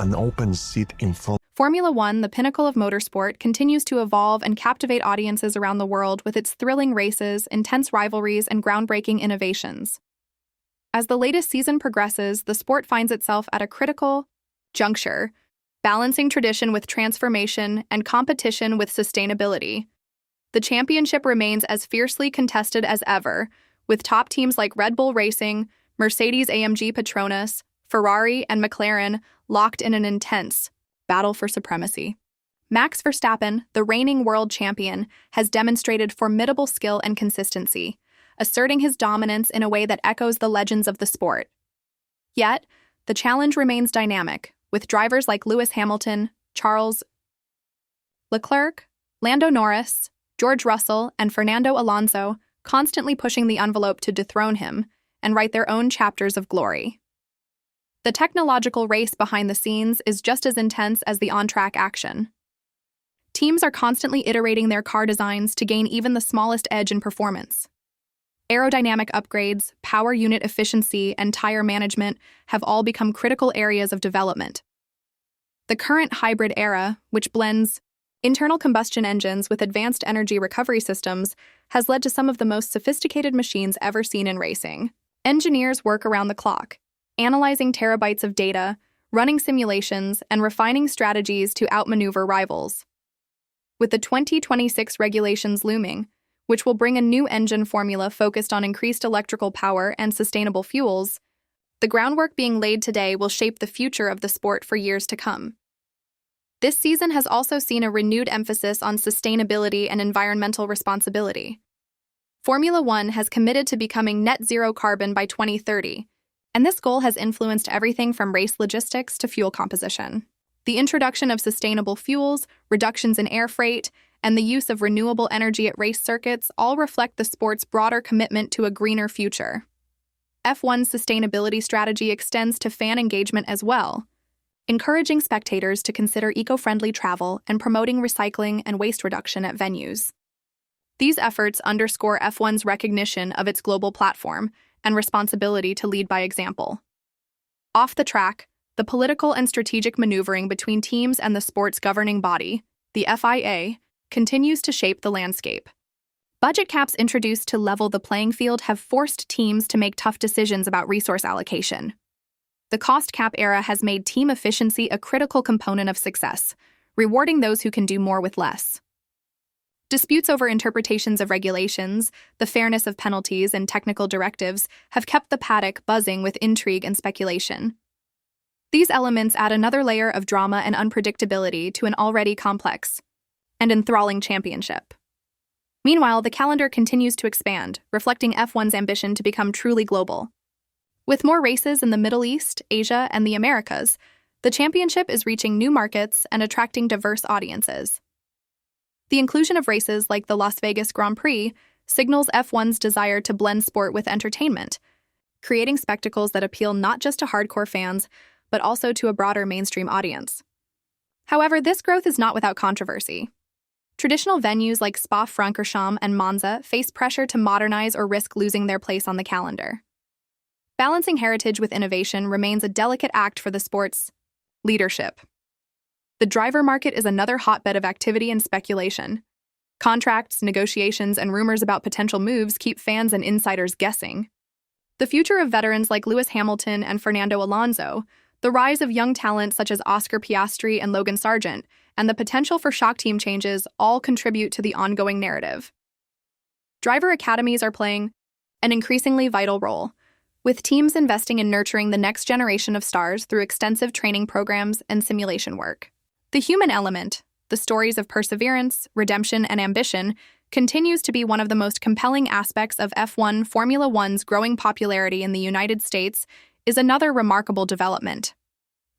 an open seat in front. Formula One, the pinnacle of motorsport, continues to evolve and captivate audiences around the world with its thrilling races, intense rivalries, and groundbreaking innovations. As the latest season progresses, the sport finds itself at a critical juncture, balancing tradition with transformation and competition with sustainability. The championship remains as fiercely contested as ever, with top teams like Red Bull Racing, Mercedes-AMG Petronas, Ferrari, and McLaren locked in an intense battle for supremacy. Max Verstappen, the reigning world champion, has demonstrated formidable skill and consistency, asserting his dominance in a way that echoes the legends of the sport. Yet, the challenge remains dynamic, with drivers like Lewis Hamilton, Charles Leclerc, Lando Norris, George Russell, and Fernando Alonso constantly pushing the envelope to dethrone him and write their own chapters of glory. The technological race behind the scenes is just as intense as the on-track action. Teams are constantly iterating their car designs to gain even the smallest edge in performance. Aerodynamic upgrades, power unit efficiency, and tire management have all become critical areas of development. The current hybrid era, which blends internal combustion engines with advanced energy recovery systems, has led to some of the most sophisticated machines ever seen in racing. Engineers work around the clock, analyzing terabytes of data, running simulations, and refining strategies to outmaneuver rivals. With the 2026 regulations looming, which will bring a new engine formula focused on increased electrical power and sustainable fuels, the groundwork being laid today will shape the future of the sport for years to come. This season has also seen a renewed emphasis on sustainability and environmental responsibility. Formula One has committed to becoming net zero carbon by 2030, and this goal has influenced everything from race logistics to fuel composition. The introduction of sustainable fuels, reductions in air freight, and the use of renewable energy at race circuits all reflect the sport's broader commitment to a greener future. F1's sustainability strategy extends to fan engagement as well, encouraging spectators to consider eco-friendly travel and promoting recycling and waste reduction at venues. These efforts underscore F1's recognition of its global platform and responsibility to lead by example. Off the track, the political and strategic maneuvering between teams and the sport's governing body, the FIA, continues to shape the landscape. Budget caps introduced to level the playing field have forced teams to make tough decisions about resource allocation. The cost cap era has made team efficiency a critical component of success, rewarding those who can do more with less. Disputes over interpretations of regulations, the fairness of penalties, and technical directives have kept the paddock buzzing with intrigue and speculation. These elements add another layer of drama and unpredictability to an already complex and enthralling championship. Meanwhile, the calendar continues to expand, reflecting F1's ambition to become truly global. With more races in the Middle East, Asia, and the Americas, the championship is reaching new markets and attracting diverse audiences. The inclusion of races like the Las Vegas Grand Prix signals F1's desire to blend sport with entertainment, creating spectacles that appeal not just to hardcore fans, but also to a broader mainstream audience. However, this growth is not without controversy. Traditional venues like Spa-Francorchamps and Monza face pressure to modernize or risk losing their place on the calendar. Balancing heritage with innovation remains a delicate act for the sport's leadership. The driver market is another hotbed of activity and speculation. Contracts, negotiations, and rumors about potential moves keep fans and insiders guessing. The future of veterans like Lewis Hamilton and Fernando Alonso, the rise of young talent such as Oscar Piastri and Logan Sargent, and the potential for shock team changes all contribute to the ongoing narrative. Driver academies are playing an increasingly vital role, with teams investing in nurturing the next generation of stars through extensive training programs and simulation work. The human element, the stories of perseverance, redemption, and ambition, continues to be one of the most compelling aspects of F1. Formula One's growing popularity in the United States is another remarkable development.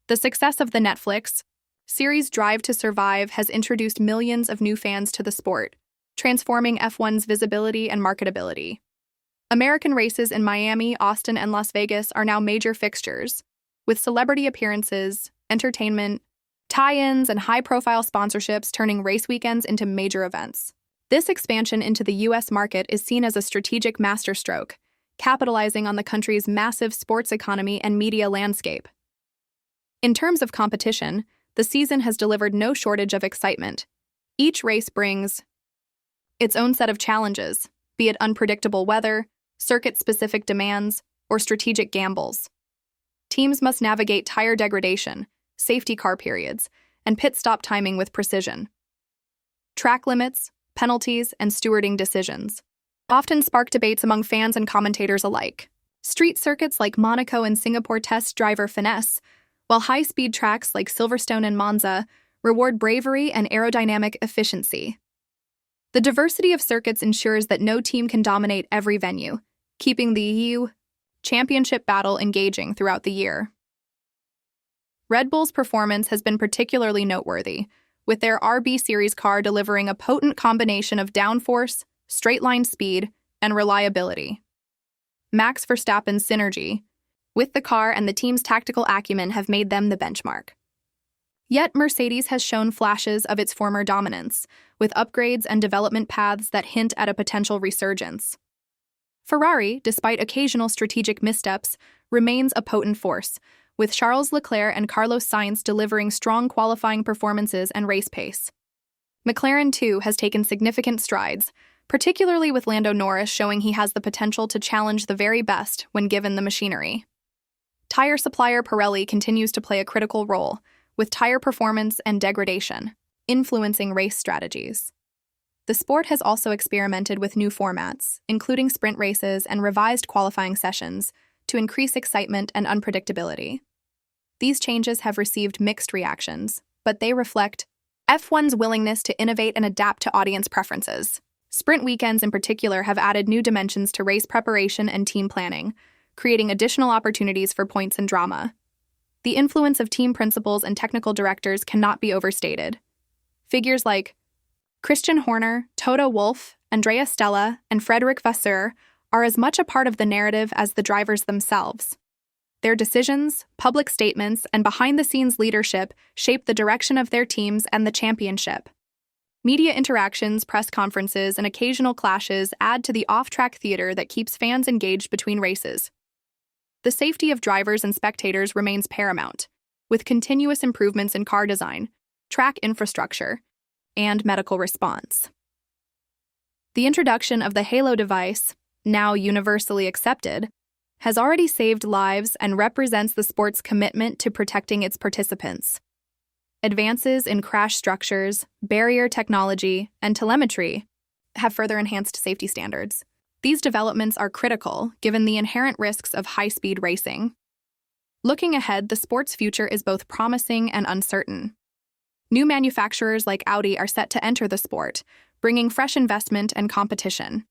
The success of the Netflix series Drive to Survive has introduced millions of new fans to the sport, transforming F1's visibility and marketability. American races in Miami, Austin, and Las Vegas are now major fixtures, with celebrity appearances, entertainment, tie-ins, and high-profile sponsorships turning race weekends into major events. This expansion into the U.S. market is seen as a strategic masterstroke, capitalizing on the country's massive sports economy and media landscape. In terms of competition, the season has delivered no shortage of excitement. Each race brings its own set of challenges, be it unpredictable weather, circuit-specific demands, or strategic gambles. Teams must navigate tire degradation, safety car periods, and pit stop timing with precision. Track limits, penalties, and stewarding decisions often spark debates among fans and commentators alike. Street circuits like Monaco and Singapore test driver finesse, while high-speed tracks like Silverstone and Monza reward bravery and aerodynamic efficiency. The diversity of circuits ensures that no team can dominate every venue, keeping the EU championship battle engaging throughout the year. Red Bull's performance has been particularly noteworthy, with their RB Series car delivering a potent combination of downforce, straight-line speed, and reliability. Max Verstappen's synergy with the car and the team's tactical acumen have made them the benchmark. Yet Mercedes has shown flashes of its former dominance, with upgrades and development paths that hint at a potential resurgence. Ferrari, despite occasional strategic missteps, remains a potent force, with Charles Leclerc and Carlos Sainz delivering strong qualifying performances and race pace. McLaren, too, has taken significant strides, particularly with Lando Norris showing he has the potential to challenge the very best when given the machinery. Tire supplier Pirelli continues to play a critical role, with tire performance and degradation influencing race strategies. The sport has also experimented with new formats, including sprint races and revised qualifying sessions, to increase excitement and unpredictability. These changes have received mixed reactions, but they reflect F1's willingness to innovate and adapt to audience preferences. Sprint weekends in particular have added new dimensions to race preparation and team planning, creating additional opportunities for points and drama. The influence of team principals and technical directors cannot be overstated. Figures like Christian Horner, Toto Wolff, Andrea Stella, and Frederic Vasseur are as much a part of the narrative as the drivers themselves. Their decisions, public statements, and behind-the-scenes leadership shape the direction of their teams and the championship. Media interactions, press conferences, and occasional clashes add to the off-track theater that keeps fans engaged between races. The safety of drivers and spectators remains paramount, with continuous improvements in car design, track infrastructure, and medical response. The introduction of the Halo device, now universally accepted, has already saved lives and represents the sport's commitment to protecting its participants. Advances in crash structures, barrier technology, and telemetry have further enhanced safety standards. These developments are critical given the inherent risks of high-speed racing. Looking ahead, the sport's future is both promising and uncertain. New manufacturers like Audi are set to enter the sport, bringing fresh investment and competition.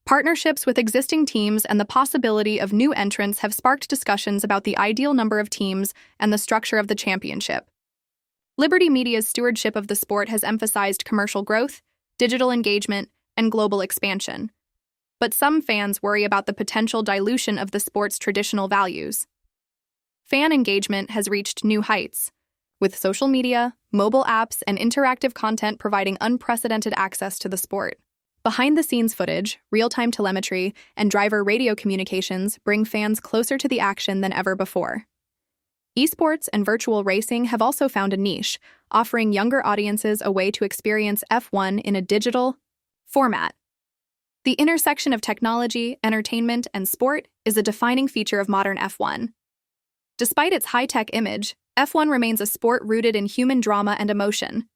Partnerships with existing teams and the possibility of new entrants have sparked discussions about the ideal number of teams and the structure of the championship. Liberty Media's stewardship of the sport has emphasized commercial growth, digital engagement, and global expansion. But some fans worry about the potential dilution of the sport's traditional values. Fan engagement has reached new heights, with social media, mobile apps, and interactive content providing unprecedented access to the sport. Behind-the-scenes footage, real-time telemetry, and driver radio communications bring fans closer to the action than ever before. Esports and virtual racing have also found a niche, offering younger audiences a way to experience F1 in a digital format. The intersection of technology, entertainment, and sport is a defining feature of modern F1. Despite its high-tech image, F1 remains a sport rooted in human drama and emotion.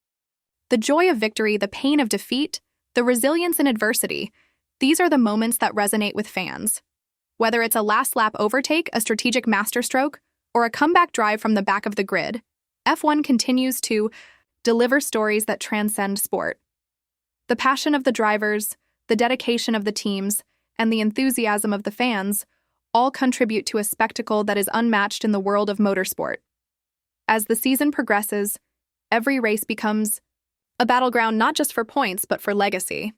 The joy of victory, the pain of defeat, the resilience in adversity, these are the moments that resonate with fans. Whether it's a last-lap overtake, a strategic masterstroke, or a comeback drive from the back of the grid, F1 continues to deliver stories that transcend sport. The passion of the drivers, the dedication of the teams, and the enthusiasm of the fans all contribute to a spectacle that is unmatched in the world of motorsport. As the season progresses, every race becomes a battleground not just for points but for legacy.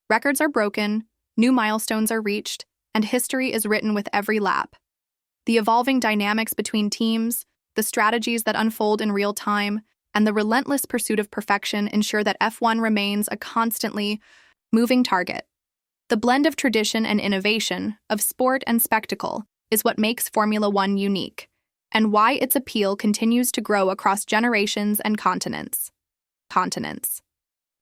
Records are broken, new milestones are reached, and history is written with every lap. The evolving dynamics between teams, the strategies that unfold in real time, and the relentless pursuit of perfection ensure that F1 remains a constantly moving target. The blend of tradition and innovation, of sport and spectacle, is what makes Formula One unique, and why its appeal continues to grow across generations and continents.